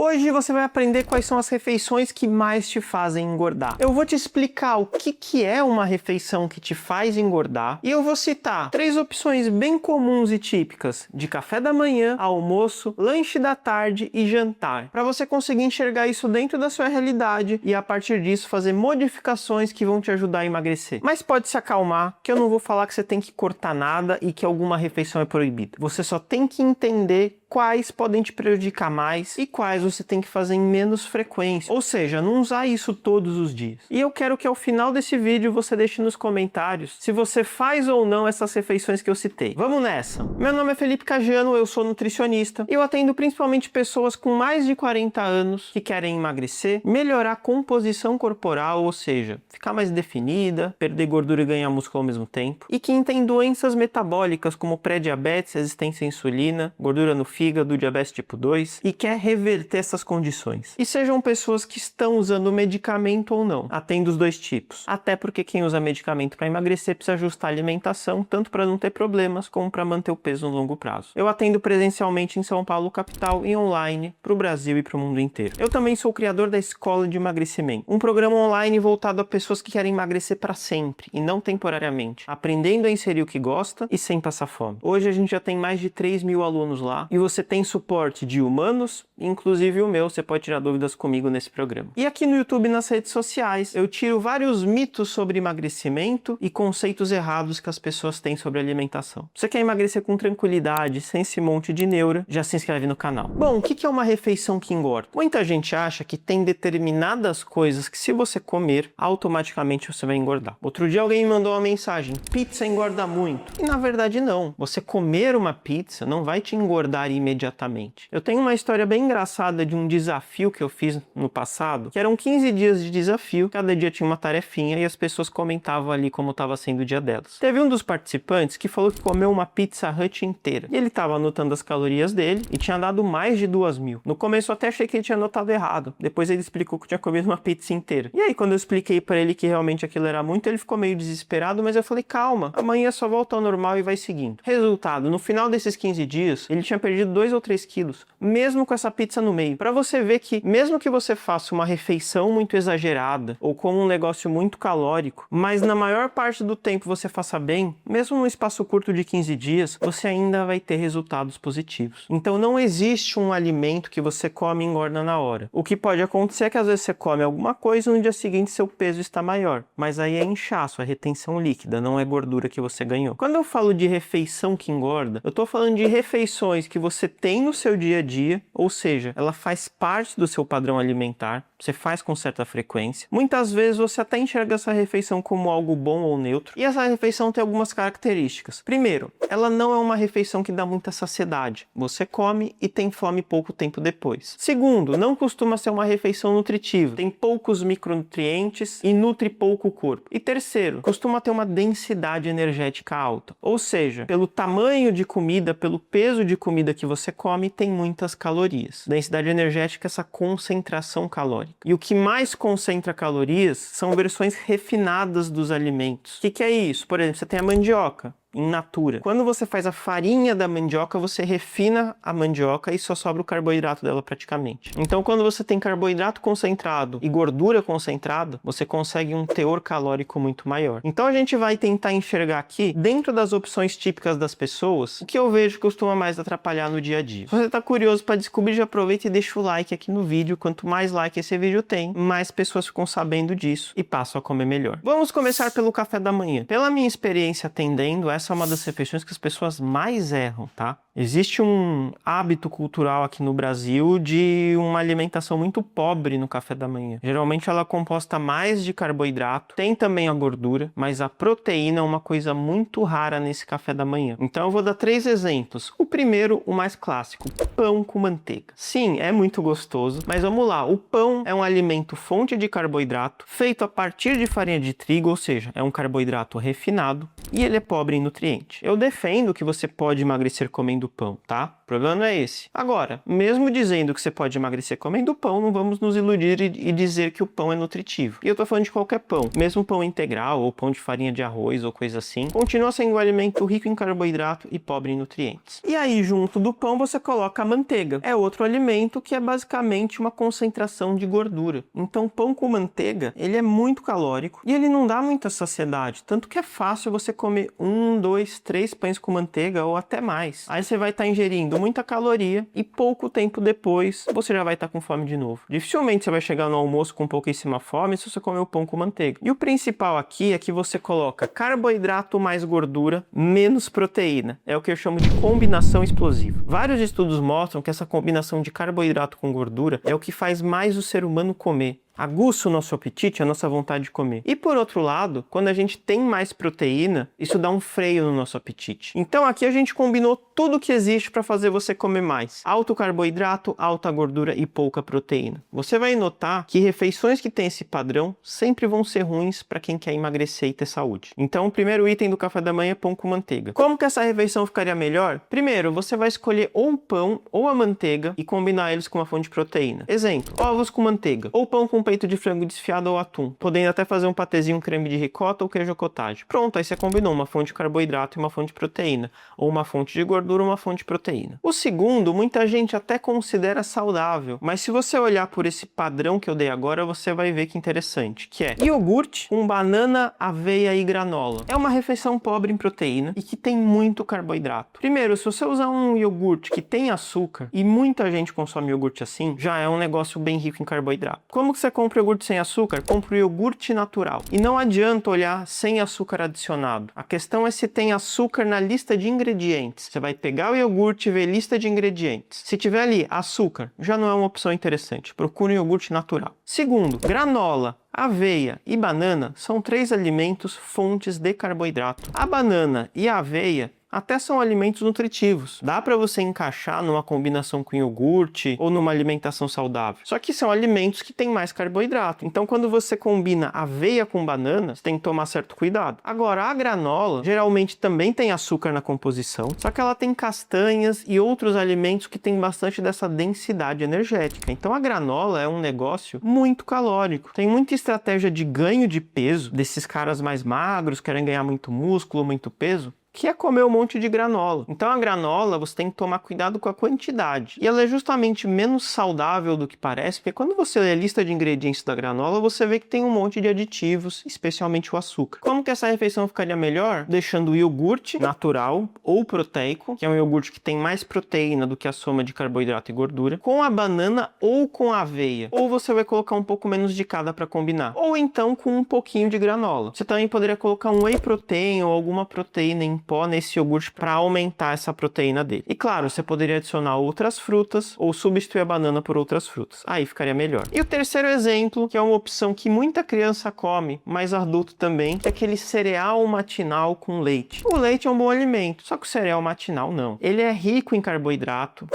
Hoje você vai aprender quais são as refeições que mais te fazem engordar. Eu vou te explicar o que é uma refeição que te faz engordar e eu vou citar 3 opções bem comuns e típicas de café da manhã, almoço, lanche da tarde e jantar, para você conseguir enxergar isso dentro da sua realidade e a partir disso fazer modificações que vão te ajudar a emagrecer. Mas pode se acalmar, que eu não vou falar que você tem que cortar nada e que alguma refeição é proibida. Você só tem que entender quais podem te prejudicar mais e quais você tem que fazer em menos frequência, ou seja, não usar isso todos os dias. E eu quero que ao final desse vídeo você deixe nos comentários se você faz ou não essas refeições que eu citei. Vamos nessa! Meu nome é Felipe Cajano, eu sou nutricionista e eu atendo principalmente pessoas com mais de 40 anos que querem emagrecer, melhorar a composição corporal, ou seja, ficar mais definida, perder gordura e ganhar músculo ao mesmo tempo, e que têm doenças metabólicas como pré-diabetes, resistência à insulina, gordura no fígado, diabetes tipo 2 e quer reverter essas condições. E sejam pessoas que estão usando medicamento ou não. Atendo os dois tipos. Até porque quem usa medicamento para emagrecer precisa ajustar a alimentação, tanto para não ter problemas como para manter o peso no longo prazo. Eu atendo presencialmente em São Paulo, capital, e online para o Brasil e para o mundo inteiro. Eu também sou o criador da Escola de Emagrecimento, um programa online voltado a pessoas que querem emagrecer para sempre e não temporariamente, aprendendo a inserir o que gosta e sem passar fome. Hoje a gente já tem mais de 3 mil alunos lá e você tem suporte de humanos, inclusive o meu, você pode tirar dúvidas comigo nesse programa. E aqui no YouTube e nas redes sociais, eu tiro vários mitos sobre emagrecimento e conceitos errados que as pessoas têm sobre alimentação. Você quer emagrecer com tranquilidade, sem esse monte de neura, já se inscreve no canal. Bom, o que é uma refeição que engorda? Muita gente acha que tem determinadas coisas que se você comer, automaticamente você vai engordar. Outro dia alguém me mandou uma mensagem, pizza engorda muito. E na verdade não. Você comer uma pizza não vai te engordar imediatamente. Eu tenho uma história bem engraçada de um desafio que eu fiz no passado, que eram 15 dias de desafio, cada dia tinha uma tarefinha e as pessoas comentavam ali como estava sendo o dia delas. Teve um dos participantes que falou que comeu uma Pizza Hut inteira. E ele estava anotando as calorias dele e tinha dado mais de 2.000. No começo eu até achei que ele tinha anotado errado. Depois ele explicou que tinha comido uma pizza inteira. E aí quando eu expliquei para ele que realmente aquilo era muito, ele ficou meio desesperado, mas eu falei, calma, amanhã só volta ao normal e vai seguindo. Resultado, no final desses 15 dias, ele tinha perdido 2 ou 3 quilos, mesmo com essa pizza no meio. Para você ver que, mesmo que você faça uma refeição muito exagerada, ou como um negócio muito calórico, mas na maior parte do tempo você faça bem, mesmo num espaço curto de 15 dias, você ainda vai ter resultados positivos. Então não existe um alimento que você come e engorda na hora. O que pode acontecer é que às vezes você come alguma coisa e no dia seguinte seu peso está maior, mas aí é inchaço, é retenção líquida, não é gordura que você ganhou. Quando eu falo de refeição que engorda, eu tô falando de refeições que você tem no seu dia a dia, ou seja, ela faz parte do seu padrão alimentar, você faz com certa frequência. Muitas vezes você até enxerga essa refeição como algo bom ou neutro, e essa refeição tem algumas características. Primeiro, ela não é uma refeição que dá muita saciedade. Você come e tem fome pouco tempo depois. Segundo, não costuma ser uma refeição nutritiva. Tem poucos micronutrientes e nutre pouco o corpo. E terceiro, costuma ter uma densidade energética alta. Ou seja, pelo tamanho de comida, pelo peso de comida que você come, tem muitas calorias. Densidade energética é essa concentração calórica. E o que mais concentra calorias são versões refinadas dos alimentos. O que é isso? Por exemplo, você tem a mandioca in natura. Quando você faz a farinha da mandioca, você refina a mandioca e só sobra o carboidrato dela praticamente. Então, quando você tem carboidrato concentrado e gordura concentrada, você consegue um teor calórico muito maior. Então, a gente vai tentar enxergar aqui, dentro das opções típicas das pessoas, o que eu vejo que costuma mais atrapalhar no dia a dia. Se você está curioso para descobrir, já aproveita e deixa o like aqui no vídeo. Quanto mais like esse vídeo tem, mais pessoas ficam sabendo disso e passam a comer melhor. Vamos começar pelo café da manhã. Pela minha experiência atendendo, essa é uma das refeições que as pessoas mais erram, tá? Existe um hábito cultural aqui no Brasil de uma alimentação muito pobre no café da manhã. Geralmente ela é composta mais de carboidrato, tem também a gordura, mas a proteína é uma coisa muito rara nesse café da manhã. Então eu vou dar 3 exemplos. O primeiro, o mais clássico, pão com manteiga. Sim, é muito gostoso, mas vamos lá. O pão é um alimento fonte de carboidrato, feito a partir de farinha de trigo, ou seja, é um carboidrato refinado, e ele é pobre em nutrientes. Eu defendo que você pode emagrecer comendo pão, tá? problema não é esse. Agora, mesmo dizendo que você pode emagrecer comendo pão, não vamos nos iludir e dizer que o pão é nutritivo. E eu tô falando de qualquer pão, mesmo pão integral ou pão de farinha de arroz ou coisa assim, continua sendo um alimento rico em carboidrato e pobre em nutrientes. E aí, junto do pão, você coloca a manteiga. É outro alimento que é basicamente uma concentração de gordura. Então, pão com manteiga, ele é muito calórico e ele não dá muita saciedade, tanto que é fácil você comer 1, 2, 3 pães com manteiga ou até mais. Aí você vai estar ingerindo muita caloria e pouco tempo depois você já vai estar com fome de novo. Dificilmente você vai chegar no almoço com pouquíssima fome se você comer o pão com manteiga. E o principal aqui é que você coloca carboidrato mais gordura menos proteína. É o que eu chamo de combinação explosiva. Vários estudos mostram que essa combinação de carboidrato com gordura é o que faz mais o ser humano comer. Aguça o nosso apetite, a nossa vontade de comer. E por outro lado, quando a gente tem mais proteína, isso dá um freio no nosso apetite. Então aqui a gente combinou tudo que existe para fazer você comer mais. Alto carboidrato, alta gordura e pouca proteína. Você vai notar que refeições que têm esse padrão sempre vão ser ruins para quem quer emagrecer e ter saúde. Então o primeiro item do café da manhã é pão com manteiga. Como que essa refeição ficaria melhor? Primeiro, você vai escolher ou o pão ou a manteiga e combinar eles com uma fonte de proteína. Exemplo, ovos com manteiga ou pão com peito de frango desfiado ou atum, podendo até fazer um patezinho creme de ricota ou queijo cottage. Pronto, aí você combinou uma fonte de carboidrato e uma fonte de proteína, ou uma fonte de gordura e uma fonte de proteína. O segundo, muita gente até considera saudável, mas se você olhar por esse padrão que eu dei agora, você vai ver que interessante, que é iogurte com banana, aveia e granola. É uma refeição pobre em proteína e que tem muito carboidrato. Primeiro, se você usar um iogurte que tem açúcar, e muita gente consome iogurte assim, já é um negócio bem rico em carboidrato. Como que você compra iogurte sem açúcar? Compra o iogurte natural. E não adianta olhar sem açúcar adicionado. A questão é se tem açúcar na lista de ingredientes. Você vai pegar o iogurte e ver lista de ingredientes. Se tiver ali açúcar, já não é uma opção interessante. Procure um iogurte natural. Segundo, granola, aveia e banana são 3 alimentos fontes de carboidrato. A banana e a aveia até são alimentos nutritivos. Dá para você encaixar numa combinação com iogurte ou numa alimentação saudável. Só que são alimentos que têm mais carboidrato. Então, quando você combina aveia com banana, você tem que tomar certo cuidado. Agora, a granola geralmente também tem açúcar na composição, só que ela tem castanhas e outros alimentos que têm bastante dessa densidade energética. Então, a granola é um negócio muito calórico. Tem muita estratégia de ganho de peso desses caras mais magros, querem ganhar muito músculo, muito peso, que é comer um monte de granola. Então a granola você tem que tomar cuidado com a quantidade. E ela é justamente menos saudável do que parece, porque quando você lê a lista de ingredientes da granola, você vê que tem um monte de aditivos, especialmente o açúcar. Como que essa refeição ficaria melhor? Deixando o iogurte natural ou proteico, que é um iogurte que tem mais proteína do que a soma de carboidrato e gordura, com a banana ou com a aveia. Ou você vai colocar um pouco menos de cada para combinar. Ou então com um pouquinho de granola. Você também poderia colocar um whey protein ou alguma proteína em pó nesse iogurte para aumentar essa proteína dele. E claro, você poderia adicionar outras frutas ou substituir a banana por outras frutas. Aí ficaria melhor. E o terceiro exemplo, que é uma opção que muita criança come, mas adulto também, é aquele cereal matinal com leite. O leite é um bom alimento, só que o cereal matinal não. Ele é rico em carboidrato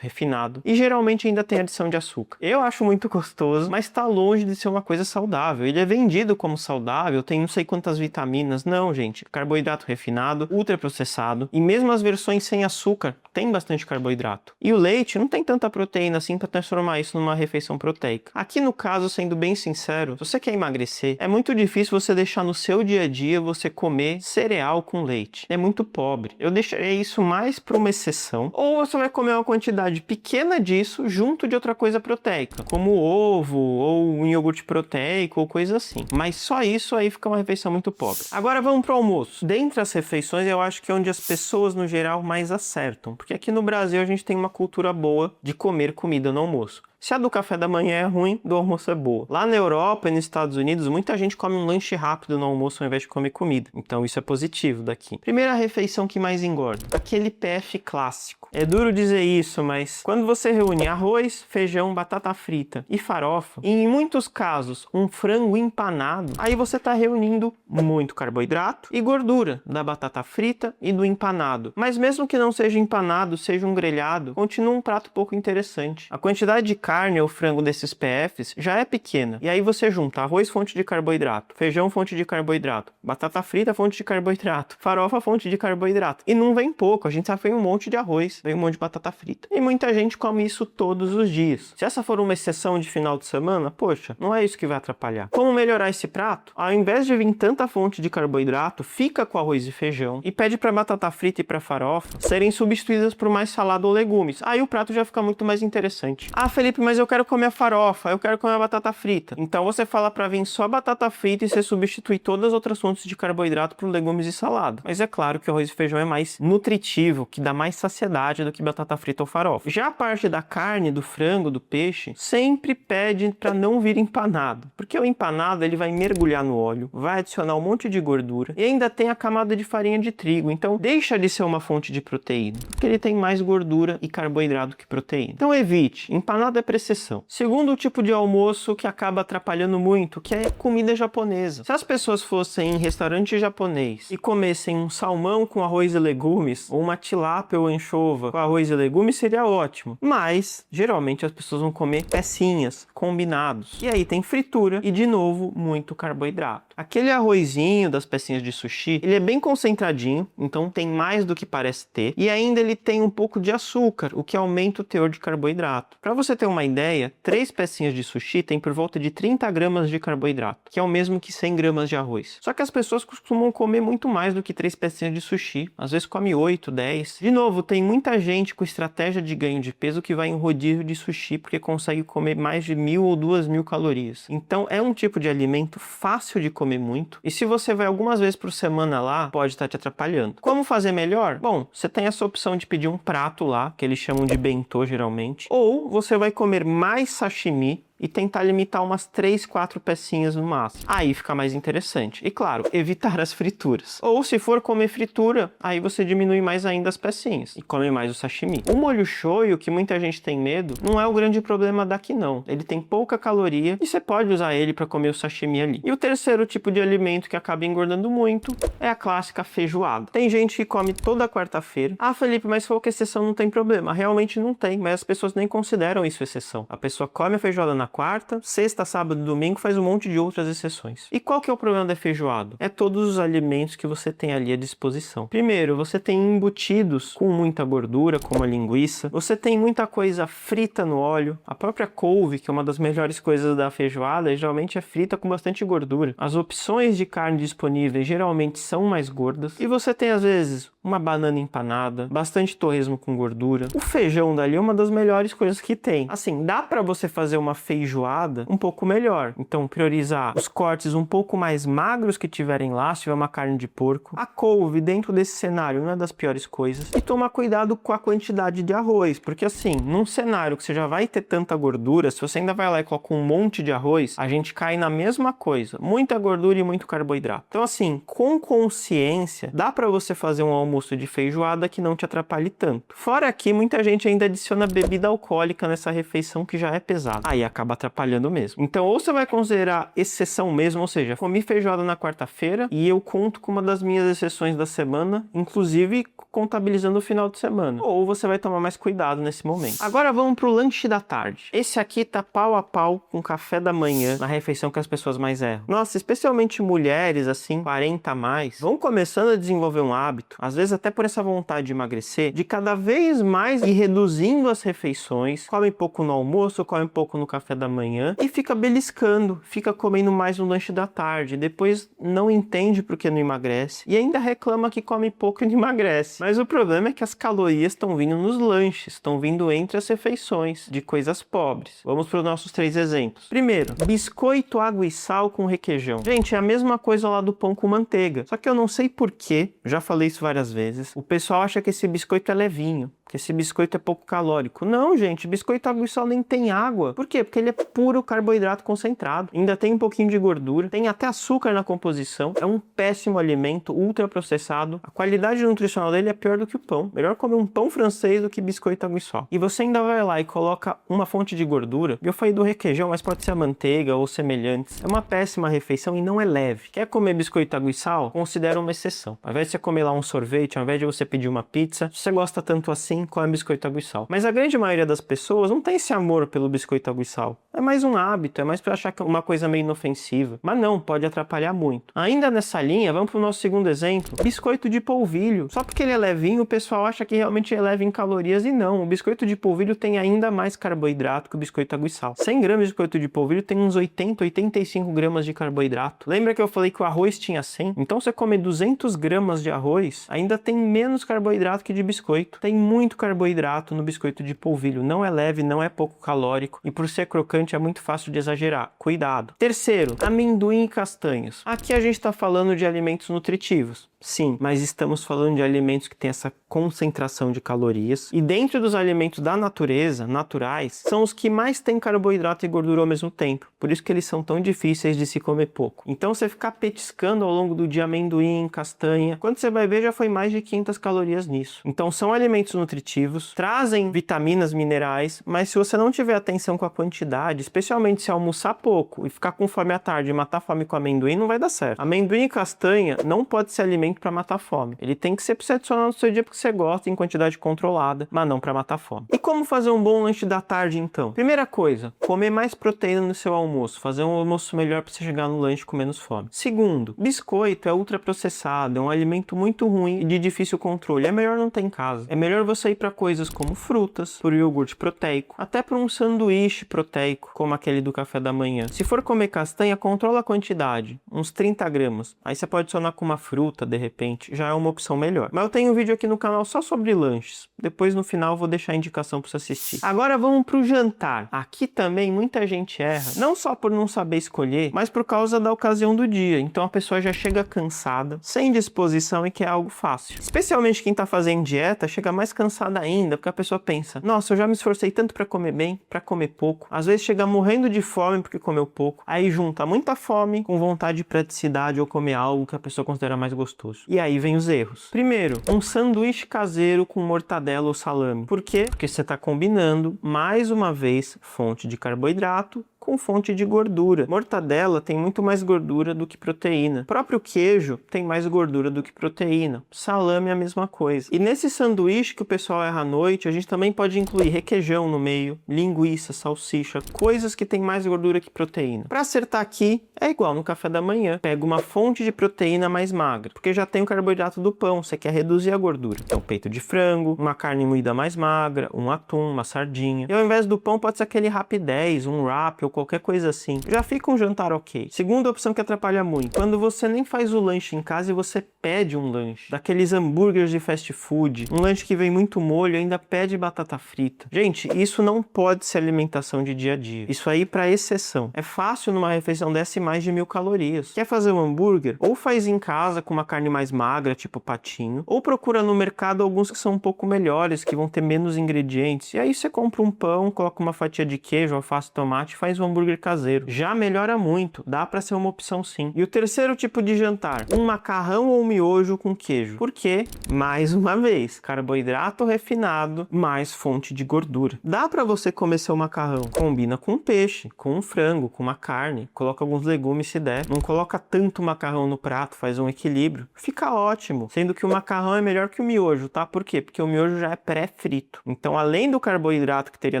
refinado e geralmente ainda tem adição de açúcar. Eu acho muito gostoso, mas está longe de ser uma coisa saudável. Ele é vendido como saudável, tem não sei quantas vitaminas. Não, gente. Carboidrato refinado, ultraprocessado, e mesmo as versões sem açúcar tem bastante carboidrato. E o leite não tem tanta proteína assim para transformar isso numa refeição proteica. Aqui no caso, sendo bem sincero, se você quer emagrecer, é muito difícil você deixar no seu dia a dia você comer cereal com leite. É muito pobre. Eu deixaria isso mais para uma exceção. Ou você vai comer uma quantidade pequena disso junto de outra coisa proteica, como ovo ou um iogurte proteico ou coisa assim. Mas só isso aí fica uma refeição muito pobre. Agora vamos para o almoço. Dentre as refeições, eu acho que é onde as pessoas no geral mais acertam, porque aqui no Brasil a gente tem uma cultura boa de comer comida no almoço. Se a do café da manhã é ruim, do almoço é boa. Lá na Europa e nos Estados Unidos, muita gente come um lanche rápido no almoço ao invés de comer comida. Então isso é positivo daqui. Primeira refeição que mais engorda. Aquele PF clássico. É duro dizer isso, mas quando você reúne arroz, feijão, batata frita e farofa, e em muitos casos um frango empanado, aí você está reunindo muito carboidrato e gordura da batata frita e do empanado. Mas mesmo que não seja empanado, seja um grelhado, continua um prato pouco interessante. A quantidade de carne carne ou frango desses PFs já é pequena. E aí você junta arroz, fonte de carboidrato, feijão, fonte de carboidrato, batata frita, fonte de carboidrato, farofa, fonte de carboidrato. E não vem pouco, a gente sabe que vem um monte de arroz, vem um monte de batata frita. E muita gente come isso todos os dias. Se essa for uma exceção de final de semana, poxa, não é isso que vai atrapalhar. Como melhorar esse prato? Ao invés de vir tanta fonte de carboidrato, fica com arroz e feijão e pede para batata frita e para farofa serem substituídas por mais salada ou legumes. Aí o prato já fica muito mais interessante. Ah, Felipe, mas eu quero comer a farofa, eu quero comer a batata frita. Então você fala para vir só batata frita e você substitui todas as outras fontes de carboidrato por legumes e salada. Mas é claro que o arroz e feijão é mais nutritivo, que dá mais saciedade do que batata frita ou farofa. Já a parte da carne, do frango, do peixe, sempre pede para não vir empanado, porque o empanado ele vai mergulhar no óleo, vai adicionar um monte de gordura e ainda tem a camada de farinha de trigo, então deixa de ser uma fonte de proteína, porque ele tem mais gordura e carboidrato que proteína. Então evite, empanado é para exceção. Segundo tipo de almoço que acaba atrapalhando muito, que é comida japonesa. Se as pessoas fossem em restaurante japonês e comessem um salmão com arroz e legumes, ou uma tilápia ou anchova com arroz e legumes, seria ótimo. Mas, geralmente, as pessoas vão comer pecinhas, combinados. E aí tem fritura e, de novo, muito carboidrato. Aquele arrozinho das pecinhas de sushi, ele é bem concentradinho, então tem mais do que parece ter. E ainda ele tem um pouco de açúcar, o que aumenta o teor de carboidrato. Para você ter uma ideia, 3 pecinhas de sushi tem por volta de 30 gramas de carboidrato, que é o mesmo que 100 gramas de arroz. Só que as pessoas costumam comer muito mais do que 3 pecinhas de sushi. Às vezes come 8, 10. De novo, tem muita gente com estratégia de ganho de peso que vai em rodízio de sushi porque consegue comer mais de 1.000 ou 2.000 calorias. Então é um tipo de alimento fácil de comer muito. E se você vai algumas vezes por semana lá, pode estar te atrapalhando. Como fazer melhor? Bom, você tem essa opção de pedir um prato lá, que eles chamam de bentô geralmente. Ou você vai comer mais sashimi e tentar limitar umas 3, 4 pecinhas no máximo. Aí fica mais interessante. E claro, evitar as frituras. Ou se for comer fritura, aí você diminui mais ainda as pecinhas e come mais o sashimi. O molho shoyu, que muita gente tem medo, não é o grande problema daqui não. Ele tem pouca caloria e você pode usar ele para comer o sashimi ali. E o terceiro tipo de alimento que acaba engordando muito é a clássica feijoada. Tem gente que come toda quarta-feira. Ah, Felipe, mas se for que exceção não tem problema. Realmente não tem, mas as pessoas nem consideram isso exceção. A pessoa come a feijoada na quarta, sexta, sábado e domingo, faz um monte de outras exceções. E qual que é o problema da feijoada? É todos os alimentos que você tem ali à disposição. Primeiro, você tem embutidos com muita gordura, como a linguiça. Você tem muita coisa frita no óleo. A própria couve, que é uma das melhores coisas da feijoada, geralmente é frita com bastante gordura. As opções de carne disponíveis geralmente são mais gordas. E você tem, às vezes, uma banana empanada, bastante torresmo com gordura. O feijão dali é uma das melhores coisas que tem. Assim, dá pra você fazer uma feijoada um pouco melhor. Então, priorizar os cortes um pouco mais magros que tiverem lá, se tiver uma carne de porco. A couve, dentro desse cenário, não é das piores coisas. E tomar cuidado com a quantidade de arroz, porque assim, num cenário que você já vai ter tanta gordura, se você ainda vai lá e coloca um monte de arroz, a gente cai na mesma coisa. Muita gordura e muito carboidrato. Então, assim, com consciência, dá pra você fazer um almoço de feijoada que não te atrapalhe tanto. Fora que muita gente ainda adiciona bebida alcoólica nessa refeição que já é pesada. Aí acaba atrapalhando mesmo. Então, ou você vai considerar exceção mesmo, ou seja, comi feijoada na quarta-feira e eu conto com uma das minhas exceções da semana, inclusive contabilizando o final de semana. Ou você vai tomar mais cuidado nesse momento. Agora vamos pro lanche da tarde. Esse aqui tá pau a pau com o café da manhã, na refeição que as pessoas mais erram. Nossa, especialmente mulheres, assim, 40 a mais, vão começando a desenvolver um hábito, às vezes até por essa vontade de emagrecer, de cada vez mais ir reduzindo as refeições, come pouco no almoço, come pouco no café da manhã e fica beliscando, fica comendo mais no lanche da tarde, depois não entende porque não emagrece e ainda reclama que come pouco e não emagrece. Mas o problema é que as calorias estão vindo nos lanches, estão vindo entre as refeições, de coisas pobres. Vamos para os nossos 3 exemplos. Primeiro, biscoito, água e sal com requeijão. Gente, é a mesma coisa lá do pão com manteiga, só que eu não sei porquê, já falei isso várias vezes, o pessoal acha que esse biscoito é levinho, que esse biscoito é pouco calórico. Não, gente, biscoito, água e sal nem tem água. Por quê? Porque ele é puro carboidrato concentrado. Ainda tem um pouquinho de gordura, tem até açúcar na composição. É um péssimo alimento, ultraprocessado. A qualidade nutricional dele é pior do que o pão. Melhor comer um pão francês do que biscoito, água e sal. E você ainda vai lá e coloca uma fonte de gordura. Eu falei do requeijão, mas pode ser a manteiga ou semelhantes. É uma péssima refeição e não é leve. Quer comer biscoito, água e sal? Considera uma exceção. Ao invés de você comer lá um sorvete, ao invés de você pedir uma pizza, se você gosta tanto assim, sim, come biscoito água e sal. Mas a grande maioria das pessoas não tem esse amor pelo biscoito água e sal. É mais um hábito, é mais pra achar que é uma coisa meio inofensiva. Mas não, pode atrapalhar muito. Ainda nessa linha, vamos pro nosso segundo exemplo. Biscoito de polvilho. Só porque ele é levinho, o pessoal acha que realmente é leve em calorias e não. O biscoito de polvilho tem ainda mais carboidrato que o biscoito água e sal. 100 gramas de biscoito de polvilho tem uns 80, 85 gramas de carboidrato. Lembra que eu falei que o arroz tinha 100? Então você come 200 gramas de arroz, ainda tem menos carboidrato que de biscoito. Tem muito carboidrato no biscoito de polvilho. Não é leve, não é pouco calórico e por ser crocante é muito fácil de exagerar. Cuidado. Terceiro, amendoim e castanhas. Aqui a gente está falando de alimentos nutritivos. Sim, mas estamos falando de alimentos que têm essa concentração de calorias. E dentro dos alimentos da natureza, naturais, são os que mais têm carboidrato e gordura ao mesmo tempo. Por isso que eles são tão difíceis de se comer pouco. Então você ficar petiscando ao longo do dia amendoim, castanha, quando você vai ver já foi mais de 500 calorias nisso. Então são alimentos nutritivos, trazem vitaminas, minerais, mas se você não tiver atenção com a quantidade, especialmente se almoçar pouco e ficar com fome à tarde e matar fome com amendoim, não vai dar certo. Amendoim e castanha não pode ser alimento para matar fome. Ele tem que ser para você adicionar no seu dia porque você gosta em quantidade controlada, mas não para matar fome. E como fazer um bom lanche da tarde então? Primeira coisa, comer mais proteína no seu almoço, fazer um almoço melhor para você chegar no lanche com menos fome. Segundo, biscoito é ultraprocessado, é um alimento muito ruim e de difícil controle. É melhor não ter em casa. É melhor você ir para coisas como frutas, por iogurte proteico, até para um sanduíche proteico, como aquele do café da manhã. Se for comer castanha, controla a quantidade, uns 30 gramas. Aí você pode adicionar com uma fruta, de repente, já é uma opção melhor. Mas eu tenho um vídeo aqui no canal só sobre lanches. Depois no final eu vou deixar a indicação para você assistir. Agora vamos pro jantar. Aqui também muita gente erra, não só por não saber escolher, mas por causa da ocasião do dia. Então a pessoa já chega cansada, sem disposição e quer algo fácil. Especialmente quem tá fazendo dieta, chega mais cansada ainda, porque a pessoa pensa, nossa, eu já me esforcei tanto para comer bem, para comer pouco. Às vezes chega morrendo de fome porque comeu pouco. Aí junta muita fome com vontade de praticidade ou comer algo que a pessoa considera mais gostoso. E aí vem os erros. Primeiro, um sanduíche caseiro com mortadela ou salame. Por quê? Porque você está combinando, mais uma vez, fonte de carboidrato com fonte de gordura. Mortadela tem muito mais gordura do que proteína. O próprio queijo tem mais gordura do que proteína. Salame é a mesma coisa. E nesse sanduíche que o pessoal erra à noite, a gente também pode incluir requeijão no meio, linguiça, salsicha, coisas que tem mais gordura que proteína. Para acertar aqui, é igual no café da manhã. Pega uma fonte de proteína mais magra, porque já tem o carboidrato do pão, você quer reduzir a gordura. Então, peito de frango, uma carne moída mais magra, um atum, uma sardinha. E ao invés do pão, pode ser aquele Rapidez, um wrap ou qualquer coisa assim. Já fica um jantar ok. Segunda opção que atrapalha muito, quando você nem faz o lanche em casa e você pede um lanche. Daqueles hambúrgueres de fast food, um lanche que vem muito molho e ainda pede batata frita. Gente, isso não pode ser alimentação de dia a dia. Isso aí para exceção. É fácil numa refeição dessa ir mais de 1000 calorias. Quer fazer um hambúrguer? Ou faz em casa com uma carne mais magra, tipo patinho, ou procura no mercado alguns que são um pouco melhores, que vão ter menos ingredientes. E aí você compra um pão, coloca uma fatia de queijo, alface, tomate e faz um hambúrguer caseiro. Já melhora muito, dá para ser uma opção sim. E o terceiro tipo de jantar, um macarrão ou miojo com queijo. Por quê? Mais uma vez, carboidrato refinado mais fonte de gordura. Dá para você comer seu macarrão, combina com peixe, com um frango, com uma carne, coloca alguns legumes se der, não coloca tanto macarrão no prato, faz um equilíbrio, fica ótimo, sendo que o macarrão é melhor que o miojo, tá? Por quê? Porque o miojo já é pré-frito. Então, além do carboidrato que teria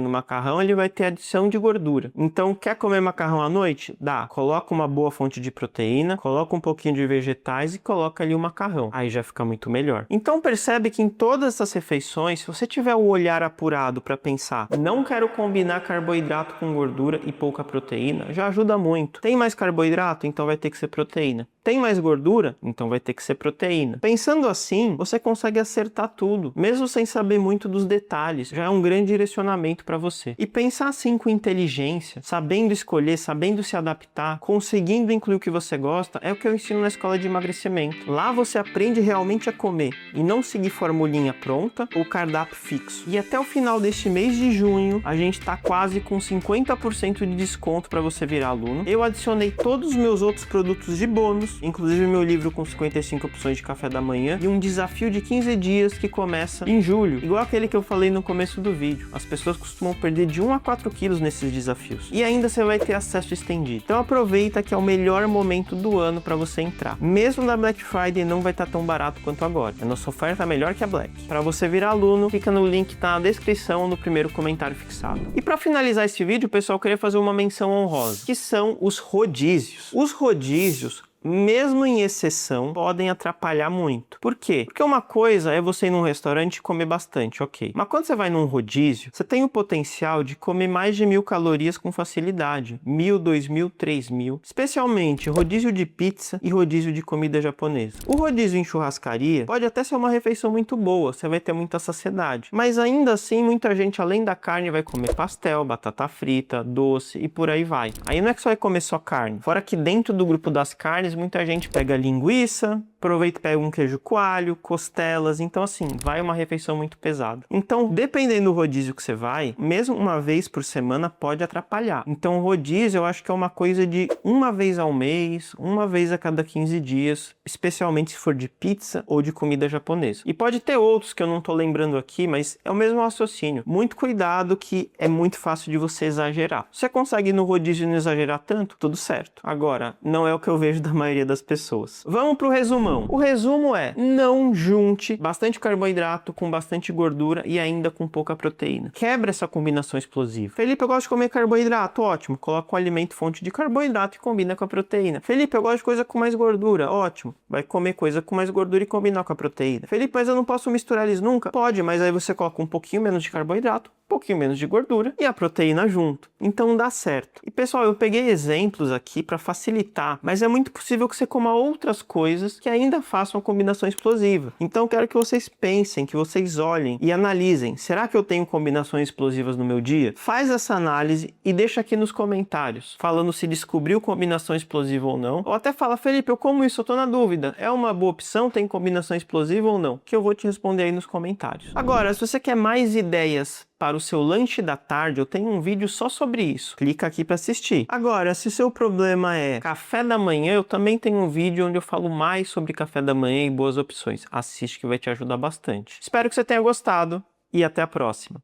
no macarrão, ele vai ter adição de gordura. Então, quer comer macarrão à noite? Dá. Coloca uma boa fonte de proteína, coloca um pouquinho de vegetais e coloca ali o macarrão. Aí já fica muito melhor. Então percebe que em todas essas refeições, se você tiver o olhar apurado para pensar, não quero combinar carboidrato com gordura e pouca proteína, já ajuda muito. Tem mais carboidrato? Então vai ter que ser proteína. Tem mais gordura? Então vai ter que ser proteína. Pensando assim, você consegue acertar tudo, mesmo sem saber muito dos detalhes. Já é um grande direcionamento para você. E pensar assim com inteligência, sabendo escolher, sabendo se adaptar, conseguindo incluir o que você gosta, é o que eu ensino na escola de emagrecimento. Lá você aprende realmente a comer e não seguir formulinha pronta ou cardápio fixo. E até o final deste mês de junho, a gente tá quase com 50% de desconto para você virar aluno. Eu adicionei todos os meus outros produtos de bônus curso, inclusive meu livro com 55 opções de café da manhã e um desafio de 15 dias que começa em julho, igual aquele que eu falei no começo do vídeo. As pessoas costumam perder de 1 a 4 quilos nesses desafios. E ainda você vai ter acesso estendido. Então aproveita que é o melhor momento do ano para você entrar. Mesmo na Black Friday não vai estar tão barato quanto agora. A nossa oferta é melhor que a Black. Para você virar aluno, clica no link que tá na descrição ou no primeiro comentário fixado. E para finalizar esse vídeo, pessoal, eu queria fazer uma menção honrosa, que são os rodízios. Os rodízios, mesmo em exceção, podem atrapalhar muito. Por quê? Porque uma coisa é você ir num restaurante e comer bastante, ok. Mas quando você vai num rodízio, você tem o potencial de comer mais de 1000 calorias com facilidade. 1000, 2000, 3000. Especialmente rodízio de pizza e rodízio de comida japonesa. O rodízio em churrascaria pode até ser uma refeição muito boa, você vai ter muita saciedade. Mas ainda assim, muita gente, além da carne, vai comer pastel, batata frita, doce e por aí vai. Aí não é que você vai comer só carne. Fora que dentro do grupo das carnes, muita gente pega linguiça, aproveita e pega um queijo coalho, costelas, então assim, vai uma refeição muito pesada. Então, dependendo do rodízio que você vai, mesmo uma vez por semana pode atrapalhar. Então, o rodízio eu acho que é uma coisa de uma vez ao mês, uma vez a cada 15 dias, especialmente se for de pizza ou de comida japonesa. E pode ter outros que eu não tô lembrando aqui, mas é o mesmo raciocínio. Muito cuidado que é muito fácil de você exagerar. Se você consegue ir no rodízio e não exagerar tanto, tudo certo. Agora, não é o que eu vejo da maioria das pessoas. Vamos pro resumão. O resumo é: não junte bastante carboidrato com bastante gordura e ainda com pouca proteína. Quebra essa combinação explosiva. Felipe, eu gosto de comer carboidrato. Ótimo. Coloca um alimento fonte de carboidrato e combina com a proteína. Felipe, eu gosto de coisa com mais gordura. Ótimo. Vai comer coisa com mais gordura e combinar com a proteína. Felipe, mas eu não posso misturar eles nunca? Pode, mas aí você coloca um pouquinho menos de carboidrato, um pouquinho menos de gordura e a proteína junto. Então dá certo. E pessoal, eu peguei exemplos aqui para facilitar, mas é muito possível que você coma outras coisas que ainda façam a combinação explosiva. Então eu quero que vocês pensem, que vocês olhem e analisem. Será que eu tenho combinações explosivas no meu dia? Faz essa análise e deixa aqui nos comentários, falando se descobriu combinação explosiva ou não. Ou até fala: Felipe, eu como isso, eu tô na dúvida. É uma boa opção, tem combinação explosiva ou não? Que eu vou te responder aí nos comentários. Agora, se você quer mais ideias para o seu lanche da tarde, eu tenho um vídeo só sobre isso. Clica aqui para assistir. Agora, se seu problema é café da manhã, eu também tenho um vídeo onde eu falo mais sobre café da manhã e boas opções. Assiste que vai te ajudar bastante. Espero que você tenha gostado e até a próxima.